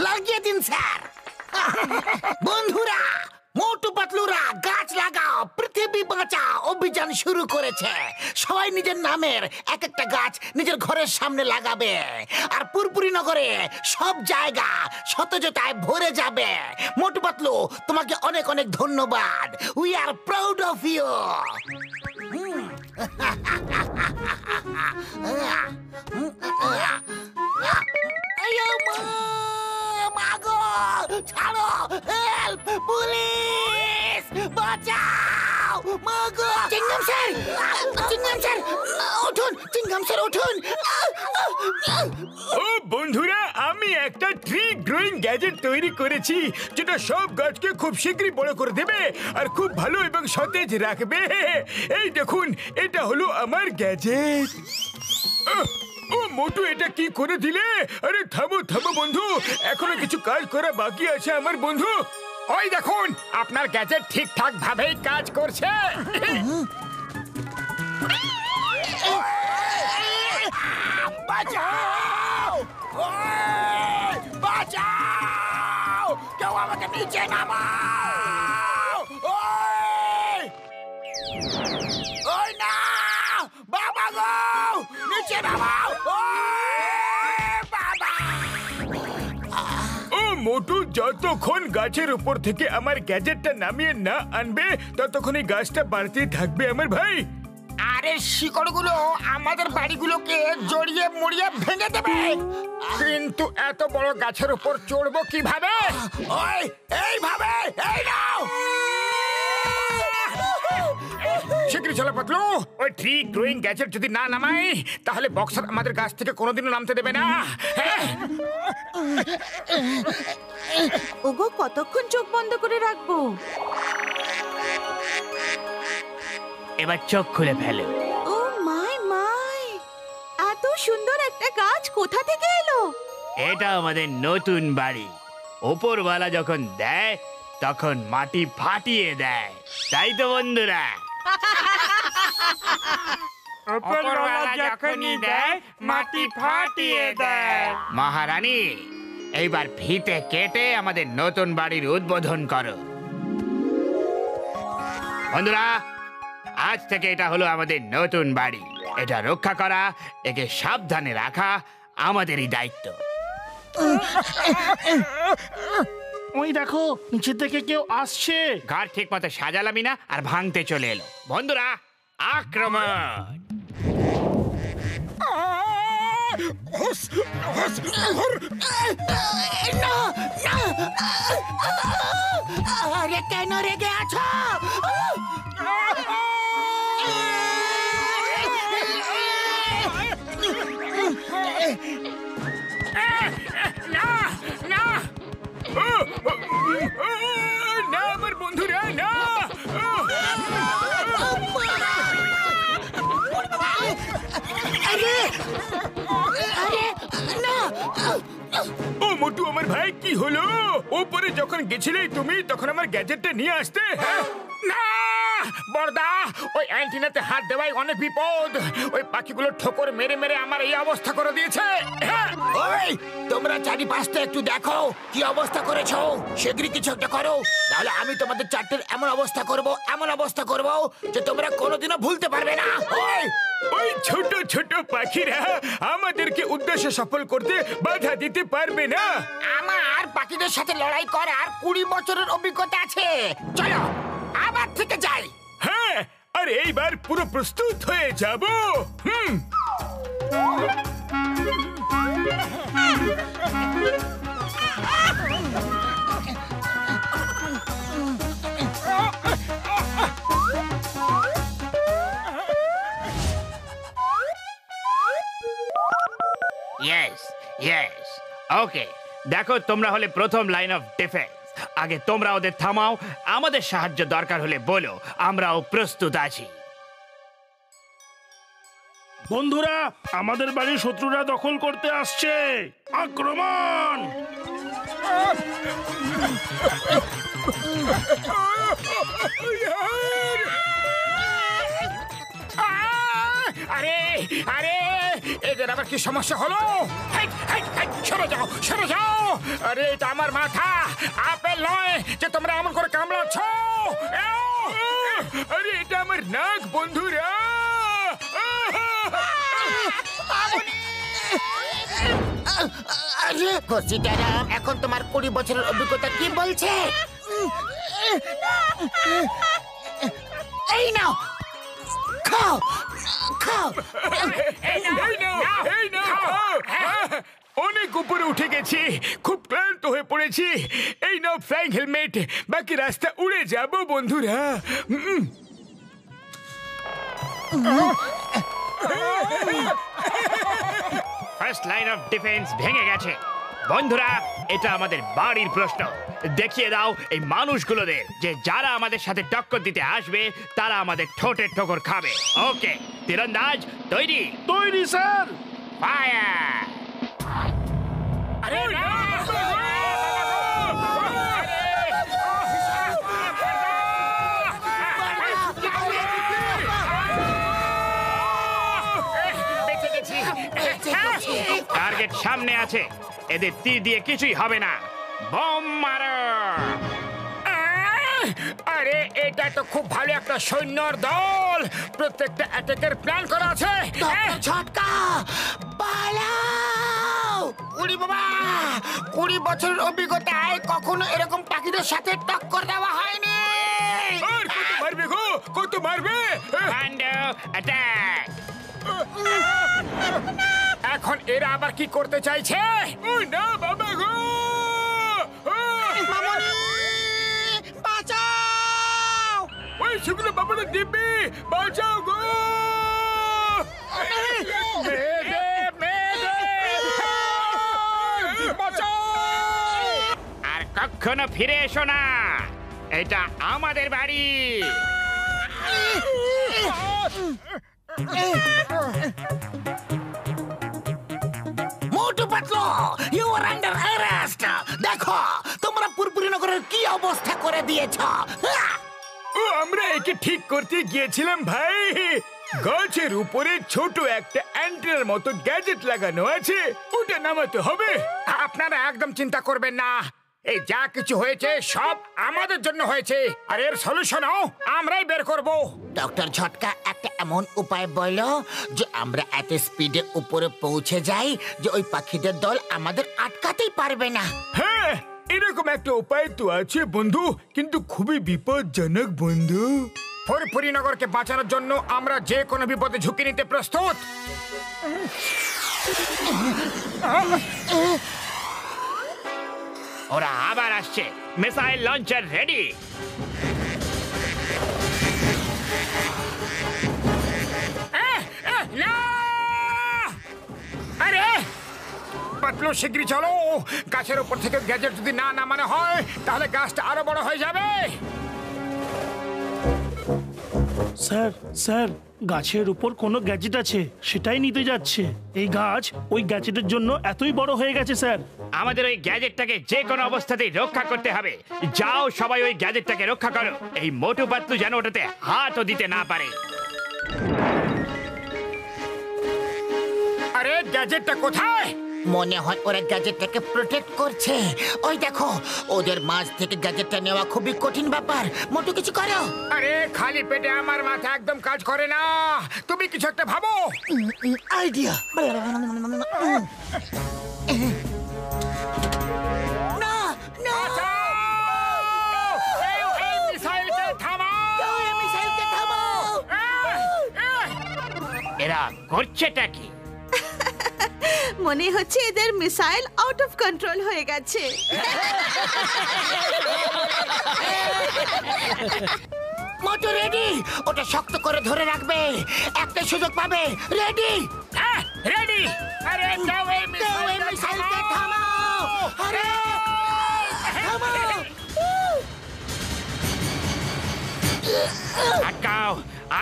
লাগিয়ে দিন স্যার। বন্ধুরা, মোটু পাতলুরা গাছ লাগাও পৃথিবী বাঁচাও অভিযান শুরু করেছে। সবাই নিজের নামের এক একটা গাছ নিজের ঘরের সামনে লাগাবে, আর পুরপুরি নগরে সব জায়গা সতেজতায় ভরে যাবে। মোটু পাতলু, তোমাকে অনেক অনেক ধন্যবাদ। We are proud of you. ছাড়ো, হেল্প, পুলিশ, বাঁচাও, মাগো। চিংগাম স্যার, চিংগাম স্যার, উঠুন, চিংগাম স্যার উঠুন। ও বন্ধুরা, আমি একটা ট্রি গ্রোয়িং গ্যাজেট তৈরি করেছি যেটা সব গাছকে খুব শীঘ্রই বড় করে দেবে আর খুব ভালো এবং সতেজ রাখবে। এই দেখুন, এটা হলো আমার গ্যাজেট। ও মোটু, এটা কি করে দিলে? আরে থামো থামো বন্ধু, এখনো কিছু কাজ করা বাকি আছে আমার বন্ধু। ওই দেখুন, আপনার গ্যাজেট ঠিকঠাক ভাবেই কাজ করছে। বাঁচাও, বাঁচাও, কেউ আমাকে নিচে নামাও। ওই না, বাবা গো, নিচে নামাও। মোটু, যতক্ষণ গাছের উপর থেকে আমার গ্যাজেটটা নামিয়ে না আনবে ততক্ষণ এই গাছটা বাড়তেই থাকবে আমার ভাই। আরে শিকড়গুলো আমাদের বাড়িগুলোকে জড়িয়ে মুড়িয়ে ভেঙে দেবে। কিন্তু এত বড় গাছের উপর চড়বো কিভাবে? ওই এইভাবে, এই নাও। শীঘ্রই চলো পাতলু, ওই ট্রি গ্রোয়িং গ্যাজেট যদি না নামাই তাহলে বক্সার আমাদের গাছ থেকে কোনোদিনও নামতে দেবে না। ওগো, কতক্ষণ চোখ বন্ধ করে রাখবো? এবার চোখ খুলে ফেলো। ও মাই মাই, এত সুন্দর একটা গাছ কোথা থেকে এলো? এটা আমাদের নতুন বাড়ি। ওপরওয়ালা যখন দেয় তখন মাটি ফাটিয়ে দেয়, তাই তো বন্ধুরা? ওপরওয়ালা যখনই দেয় মাটি ফাটিয়ে দেয়। মহারানী, এইবার ফিতে কেটে আমাদের নতুন বাড়ির উদ্বোধন করো। বন্ধুরা, আজ থেকে এটা হলো আমাদের নতুন বাড়ি। এটা রক্ষা করা, একে সাবধানে রাখা আমাদেরই দায়িত্ব। ওই দেখো, নিচে থেকে কেউ আসছে। ঘর ঠিক মতো সাজালামই না আর ভাঙতে চলে এলো। বন্ধুরা, আক্রমণ! আরে কেন রেগে আছো? না না, না আমার বন্ধুরা, না। ও মোটু আমার ভাই, কি হলো? ওপরে যখন গেছিলে তুমি তখন আমার গ্যাজেটটা নিয়ে আসতে। না বড়দা, ওই অ্যান্টিনাতে হাত দেওয়াই অনেক বিপদ। ওই পাখিগুলো ঠোকর মেরে মেরে আমার এই অবস্থা করে দিয়েছে। ওই তোমরা চারিপাশটা একটু দেখো কি অবস্থা করেছো। শীঘ্রই কিছু একটা করো, নাহলে আমি তোমাদের চারটের এমন অবস্থা করব যে তোমরা কোনোদিনও ভুলতে পারবে না। ওই ছোট ছোট পাখিরা আমাদেরকে উদ্দেশ্য সফল করতে বাধা দিতে পারবে না। আমার পাখিদের সাথে লড়াই করার 20 বছরের অভিজ্ঞতা আছে। চলো আবার থেকে যাই। হ্যাঁ, আর এইবার পুরো প্রস্তুত হয়ে যাব। ইয়েস ইয়েস, ওকে। দেখো, তোমরা হলে প্রথম লাইন অফ ডিফেন্স। আগে তোমরা ওদের থামাও, আমাদের সাহায্য দরকার হলে বলো, আমরাও প্রস্তুত আছি। বন্ধুরা, আমাদের বাড়ির শত্রুরা দখল করতে আসছে। আক্রমণ! আরে এদের আবার কি সমস্যা হলো? হেট, হেট, হেট, সরে যাও, সরে যাও। আরে এটা আমার মাথা, আপেল নয় যে তোমরা এমন করে কামড়াচ্ছ। আরে এটা আমার নাক বন্ধুরা। আরে সীতারাম, এখন তোমার 20 বছরের অভিজ্ঞতা কি বলছে? এই নাও, খাও খাও। এই নাও, এই নাও। অনেক উপরে উঠে গেছি, খুব ক্লান্ত হয়ে পড়েছি। এই নাও ফ্লাইং হেলমেট, বাকি রাস্তা উড়ে যাব বন্ধুরা। ফার্স্ট লাইন অফ ডিফেন্স ভেঙে গেছে। বন্ধুরা, এটা আমাদের বাড়ির প্রশ্ন। দেখিয়ে দাও এই মানুষগুলোদের যে যারা আমাদের সাথে টক্কর দিতে আসবে তারা আমাদের ঠোঁটের ঠোকর খাবে। ওকে, তীরন্দাজ তৈরি? তৈরি স্যার। ফায়ার! আরে না! বেঁচে গেছি। টার্গেট সামনে আছে, এদের তীর দিয়ে কিছুই হবে না। বম মারো! আরে এটা তো খুব ভালো একটা সৈন্যর দল, প্রত্যেকটা অ্যাটাকের প্ল্যান করা আছে। ঝটকা পালাও! উড়ি বাবা, 20 বছরের অভিজ্ঞতায় কখনো এরকম পাখিদের সাথে টক্কর দেওয়া হয়নি। আর কত মারবে গো, কত মারবে? পান্ডু অ্যাটাক! এখন এরা আবার কি করতে চাইছে? ও না বাবা গো! মামনি, বাঁচাও! ওই শুকনো বাবাটা দিব্যি, বাঁচাও গো! মেয়েদে, মেয়েদে! বাঁচাও! আর কখনো ফিরে এসো না, এটা আমাদের বাড়ি। Motu Patlu, you are under arrest. দেখো তোমরা পুরপুরি নগরের কি অবস্থা করে দিয়েছ। ও আমরা একে ঠিক করতে গিয়েছিলাম ভাই। গাছের উপরে ছোট একটা অ্যান্টেনার মতো গ্যাজেট লাগানো আছে, ওটা নামাতে হবে। আপনারা একদম চিন্তা করবেন না, এই যা কিছু হয়েছে সব আমাদের জন্য হয়েছে, আর এর সলিউশনও আমরাই বের করব। ডক্টর ঝটকা একটা এমন উপায় বলল যে আমরা এত স্পিডে উপরে পৌঁছে যাই যে ওই পাখিদের দল আমাদের আটকাতেই পারবে না। হ্যাঁ, এরকম একটা উপায় তো আছে বন্ধু, কিন্তু খুবই বিপজ্জনক বন্ধু। ফুরফুরিনগরকে বাঁচানোর জন্য আমরা যে কোনো বিপদে ঝুঁকি নিতে প্রস্তুত। ওরা আবার আসছে, মিসাইল লঞ্চার রেডি। আরে পাতলু, শিগগিরই চলো। গাছের উপর থেকে গ্যাজেট যদি না নামানো হয় তাহলে গাছটা আরো বড় হয়ে যাবে। স্যার স্যার, গাছের উপর কোনো গ্যাজেট আছে, সেটাই নিতে যাচ্ছে। এই গাছ ওই গ্যাজেটের জন্য এতই বড় হয়ে গেছে স্যার। আমাদের ওই গ্যাজেটটাকে যে কোনো অবস্থাতেই রক্ষা করতে হবে। যাও সবাই ওই গ্যাজেটটাকে রক্ষা করো, এই মোটু পাতলু যেন ওটাতে হাতও দিতে না পারে। আরে গ্যাজেটটা কোথায়? মনে হয় ওরা গ্যাজেটটাকে প্রোটেক্ট করছে। ওই দেখো, ওদের মাঝ থেকে গ্যাজেটটা নেওয়া খুবই কঠিন ব্যাপার। মোটু কিছু করো। আরে খালি পেটে আমার মাথা একদম কাজ করে না, তুমি কিছু একটা ভাবো। আইডিয়া। না না, এই মিসাইলকে থামাও! এই মিসাইলকে থামাও! এরা করছেটা কি? মনে হচ্ছে এদের মিসাইল আউট অফ কন্ট্রোল হয়ে গেছে। মোটু রেডি, ওটা শক্ত করে ধরে রাখবে, একটা সুযোগ পাবে। Ready ready! আরে যাও এই মিসাইলকে থামাও! আরে থামাও! আটকাও,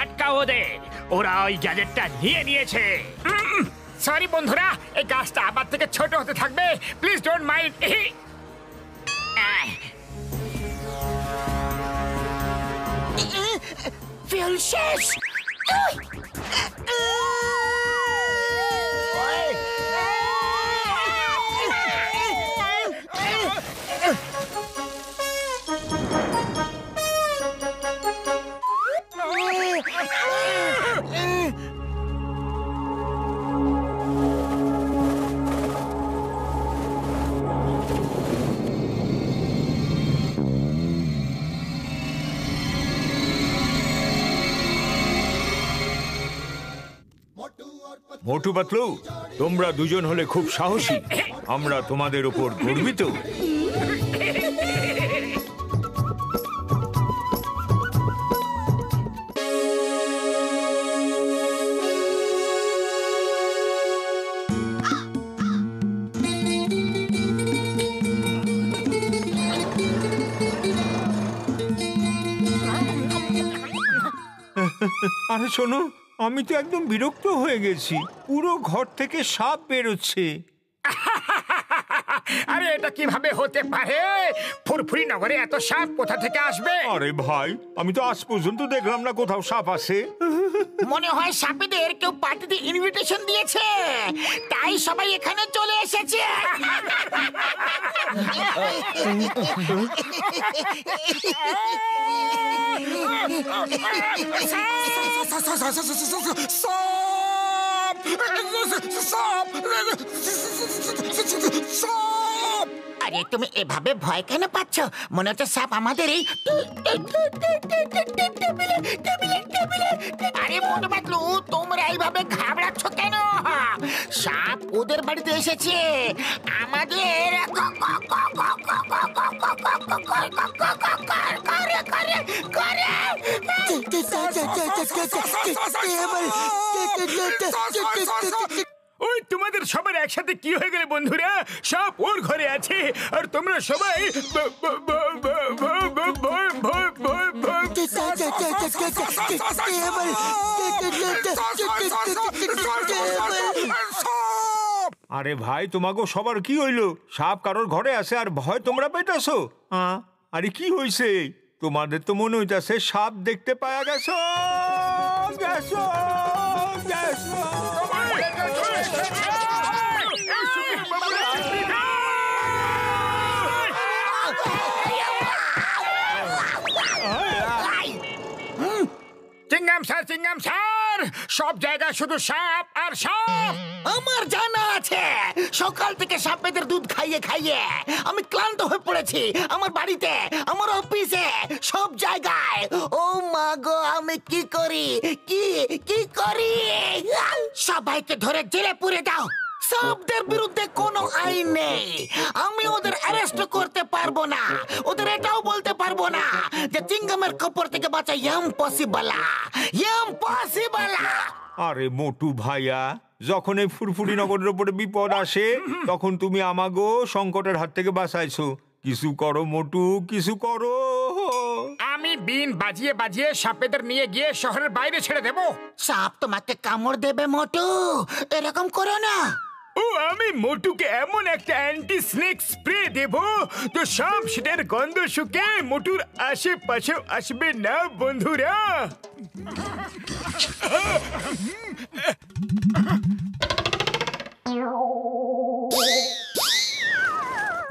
আটকাও ওদের, ওরা ওই গ্যাজেটটা নিয়ে নিয়েছে। সরি বন্ধুরা, এই গাছটা আবার থেকে ছোট হতে থাকবে, প্লিজ ডোন্ট মাইন্ড। ফিউল শেষ। মোটু পাতলু, তোমরা দুজন হলে খুব সাহসী। আমরা তোমাদের উপর গর্বিত। আরে শোনো, আমি তো একদম বিরক্ত হয়ে গেছি। পুরো ঘর থেকে সাপ বেরোচ্ছে। আরে এটা কিভাবে হতে পারে? ফুরফুরি নগরে এত সাপ কোথা থেকে আসবে? আরে ভাই, আমি তো আজ পর্যন্ত দেখলাম না কোথাও সাপ আসে। মনে হয় সাপেদের কেউ পার্টিতে ইনভিটেশন দিয়েছে, তাই সবাই এখানে চলে এসেছে। আরে তুমি এভাবে ভয় কেন পাচ্ছ? মনে হচ্ছে সাপ আমাদের এই আরে মোটু পাতলু, তোমরা এইভাবে ঘাবড়াচ্ছ কেন? সাপ ওদের বাড়িতে এসেছে, আমাদের ওই তোমাদের সবার একসাথে কি হয়ে গেলে বন্ধুরা? সাপ ওর ঘরে আছে আর তোমরা সবাই আরে ভাই, তোমাকে সবার কি হইলো? সাপ কারোর ঘরে আসে আর ভয় তোমরা পেটাছো? আরে কি হইছে? তোমাদের তো মনে হইতাছে সাপ দেখতে পাওয়া গেছো। চিংগাম স্যার, সব জায়গায় শুধু সাপ আর সাপ। আমার জানা আছে, সকাল থেকে সাপেদের দুধ খাইয়ে খাইয়ে আমি ক্লান্ত হয়ে পড়েছি। আমার বাড়িতে, আমার অফিসে, সব জায়গায়। ও মা গো, আমি কি করি? কি করি? সবাইকে ধরে জেলে পুরে দাও। সাপদের বিরুদ্ধে কোনো আইন নেই, আমি ওদের অ্যারেস্ট করতে পারবো না। ওদের এটাও বলতে পারবো না যে চিংগামের খপ্পর থেকে বাঁচা ইম্পসিবল। আরে মোটু ভাইয়া, যখন এই ফুরফুরি নগরের উপরে বিপদ আসে তখন তুমি আমাগো সংকটের হাত থেকে বাঁচাইছো। কিছু করো মোটু, কিছু করো। আমি বিন বাজিয়ে বাজিয়ে সাপেদের নিয়ে গিয়ে শহরের বাইরে ছেড়ে দেব। সাপ তোমাকে কামড় দেবে মোটু, এরকম করো না। ও আমি মোটুকে এমন একটা অ্যান্টি স্নেক স্প্রে দেব তো সাপ সেটার গন্ধ শুকে মোটুর আশেপাশেও আসবে না বন্ধুরা।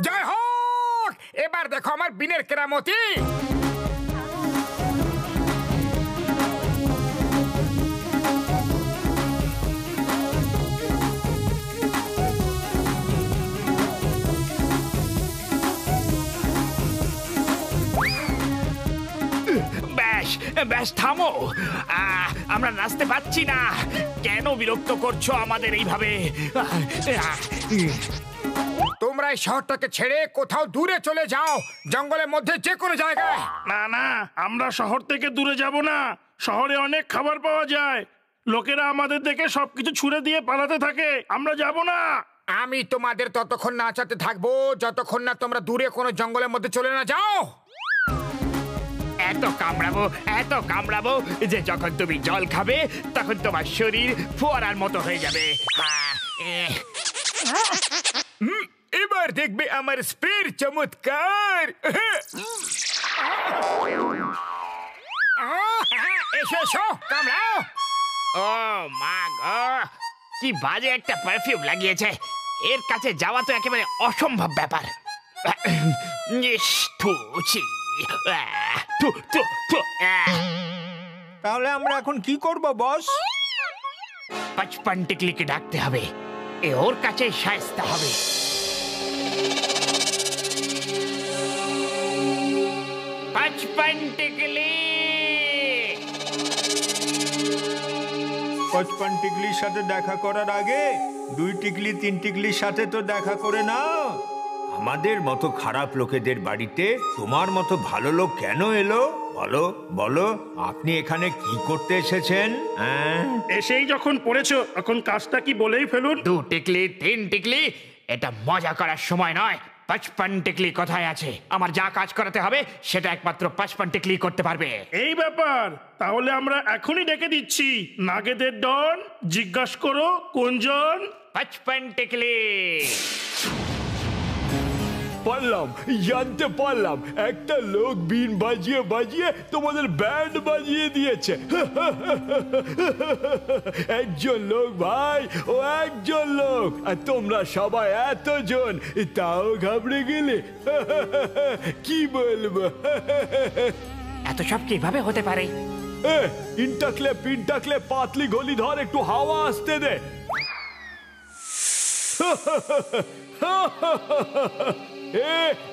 জয় হোক! এবার দেখো আমার বিনের কেরামতি। ব্যাস থামো, আমরা নাচতে পাচ্ছি না। কেন বিরক্ত করছো আমাদের এইভাবে? তোমরা এই শহরটাকে ছেড়ে কোথাও দূরে চলে যাও, জঙ্গলের মধ্যে যে কোনো জায়গায়। না, আমরা শহর থেকে দূরে যাব না। শহরে অনেক খাবার পাওয়া যায়, লোকেরা আমাদের দেখে সবকিছু ছুঁড়ে দিয়ে পালাতে থাকে। আমরা যাব না। আমি তোমাদের ততক্ষণ নাচাতে থাকবো যতক্ষণ না তোমরা দূরে কোনো জঙ্গলের মধ্যে চলে না যাও। এত কামড়াবো যে যখন তুমি জল খাবে তখন তোমার শরীর ফোয়ারার মতো হয়ে যাবে। এবার দেখবে আমার স্প্রের চমৎকার। এসো কামড়াও। ও মা গো, কি বাজে একটা পারফিউম লাগিয়েছে। এর কাছে যাওয়া তো একেবারে অসম্ভব ব্যাপার। তাহলে আমরা এখন কি করব বস? পচপন টিকলিকে ডাকতে হবে, এ ওর কাছে শায়েস্তা হবে। পচপন টিকলি, 55 টিকলির সাথে দেখা করার আগে 2 টিকলি 3 টিকলির সাথে তো দেখা করে নাও। আমাদের মতো খারাপ লোকেদের বাড়িতে তোমার মতো ভালো লোক কেন এলো? বলো বলো, আপনি এখানে কি করতে এসেছেন? এসেই যখন পড়েছো এখন কাজটা কি বলেই ফেলুন। 2 টিকলি 3 টিকলি এটা মজা করার সময় নয়। 55 টিকলি কোথায় আছে? আমার যা কাজ করাতে হবে সেটা একমাত্র 55 টিকলি করতে পারবে। এই ব্যাপার, তাহলে আমরা এখনই ডেকে দিচ্ছি নাগেদের ডন। জিজ্ঞাসা করো কোনজন? 55 টিকলি। পারলাম, জানতে পারলাম একটা লোক বিন বাজিয়ে বাজিয়ে তোমাদের ব্যান্ড বাজিয়ে দিয়েছে। একজন লোক ভাই, ও একজন লোক, আর তোমরা সবাই এতজন, তাও ঘাবড়ে গেলে। কি বলবো? এত সব কিভাবে হতে পারে? ইনটাকলে পিনটাকলে পাতলি গলি ধর, একটু হাওয়া আসতে দে।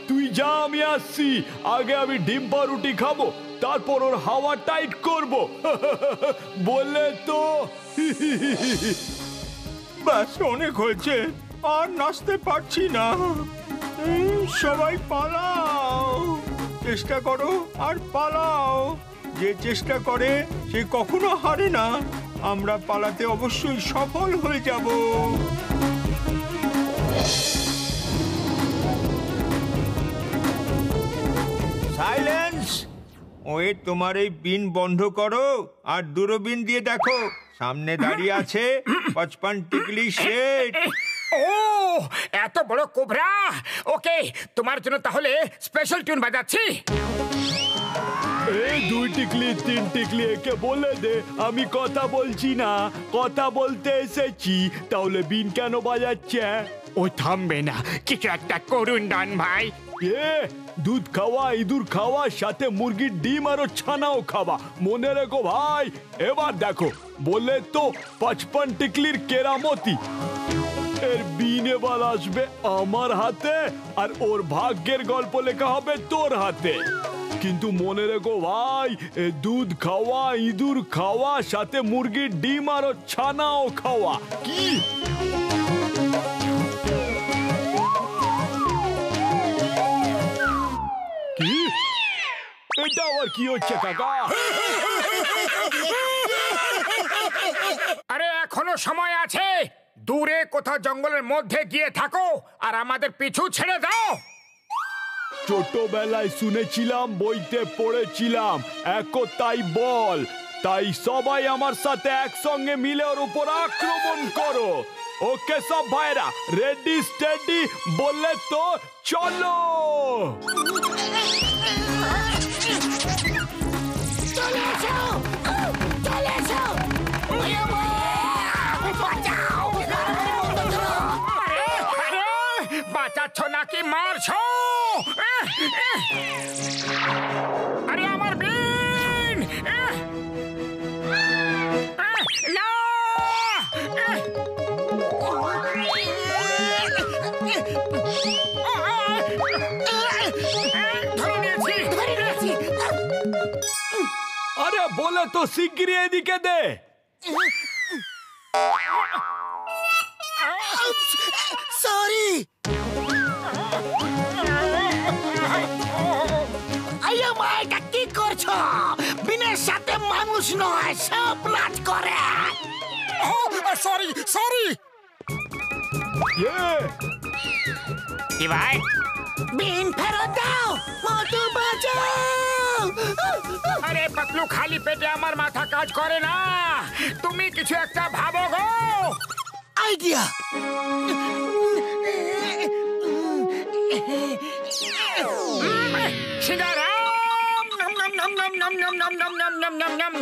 তুই যা, আমি আসছি। আগে আমি ডিম পাউরুটি খাবো, তারপর ওর হাওয়া টাইট করব। বললে তো। ব্যাস, অনেক হয়েছে, আর নাচতে পারছি না। সবাই পালাও, চেষ্টা করো আর পালাও। যে চেষ্টা করে সে কখনো হারে না। আমরা পালাতে অবশ্যই সফল হয়ে যাব। সাইলেন্স! ওই তোমার এই বিন বন্ধ করো আর দূরবীন দিয়ে দেখো, সামনে দাঁড়িয়ে আছে 55 টিকলি শেঠ। ও, এত বড় কোবরা! ওকে, তোমার জন্য তাহলে স্পেশাল টিউন বাজাচ্ছি। এই 2 টিকলি 3 টিকলি একে বলে দে আমি কথা বলছি না, কথা বলতে এসেছি। তাহলে বিন কেন বাজাচ্ছে? ও থামবে না, কিছু একটা করুন ডন ভাই। দুধ খাওয়া, ইঁদুর খাওয়া, সাথে মুরগির ডিম আরো ছানাও খাওয়া। মনে রেখো ভাই। এবার দেখো, বলে তো 55 টিকলির কেরামতি। এর বিন এবার আসবে আমার হাতে, আর ওর ভাগ্যের গল্প লেখা হবে তোর হাতে। কিন্তু মনে রেখো ভাই, দুধ খাওয়া, ইঁদুর খাওয়া, সাথে মুরগির ডিম আরো ছানাও খাওয়া। কি? এটা আবার কি হচ্ছে কাকা? আরে এখনো সময় আছে। দূরে কোথাও জঙ্গলের মধ্যে গিয়ে থাকো আর আমাদের পিছু ছেড়ে দাও। ছোটবেলায় শুনেছিলাম, বইতে পড়েছিলাম, একতাই বল। তাই সবাই আমার সাথে একসঙ্গে মিলে ওর উপর আক্রমণ করো। ওকে সব ভাইরা, রেডি স্টেডি, বললে তো চলো। বাঁচাচ্ছ নাকি মারছো? আরে আমার বিন! না! আরে বলে তো শিগগিরই এদিকে দে। সরি। এটা কি করছো? বিনের সাথে মানুষ নয়, সব রাজ করে। Sorry sorry. কি ভাই? বিন ফেরত দাও, মোটু বাঁচাও। আরে পাতলু, খালি পেটে আমার মাথা কাজ করে না। তুমি কিছু একটা ভাবো গো। আইডিয়া। সিঙ্গারাম! নম নম নম নম নম নম নম নম নম নম নম নম।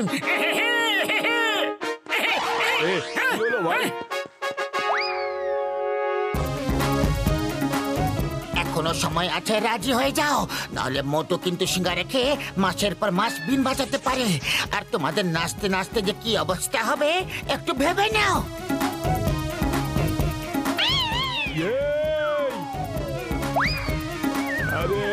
এখনো সময় আছে, রাজি হয়ে যাও। নাহলে মোটু কিন্তু সিঙ্গারে খেয়ে মাসের পর মাস বিন বাঁচাতে পারে। আর তোমাদের নাচতে নাচতে যে কি অবস্থা হবে একটু ভেবে নাও। আরে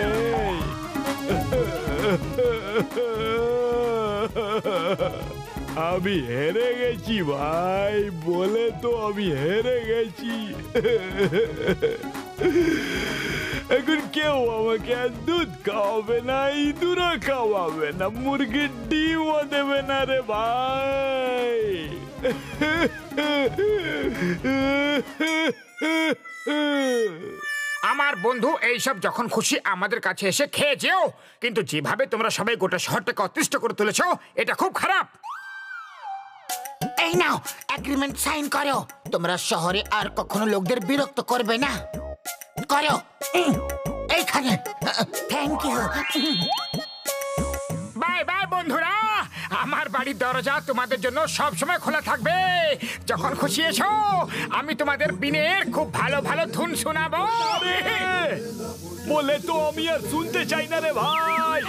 আমি হেরে গেছি ভাই, বলে তো আমি হেরে গেছি। এখন কেউ আমাকে আর দুধ খাওয়াবে না, ইঁদুরও খাওয়াবে না, মুরগির ডিমও দেবে না রে ভাই। আমার বন্ধু এইসব যখন খুশি আমাদের কাছে এসে খেয়ে যেও, কিন্তু যেভাবে তোমরা সবাই গোটা শহরটাকে অতিষ্ঠ করে তুলেছো এটা খুব খারাপ। এই নাও এগ্রিমেন্ট সাইন করো, তোমরা শহরে আর কখনো লোকদের বিরক্ত করবে না। করো এইখানে। Thank you. বাই বাই বন্ধুরা, আমার বাড়ির দরজা তোমাদের জন্য সব সময় খোলা থাকবে। যখন খুশি এসো, আমি তোমাদের বিনের খুব ভালো ভালো ধুন শোনাবো। বলে তো আমি আর শুনতে চাই না রে ভাই।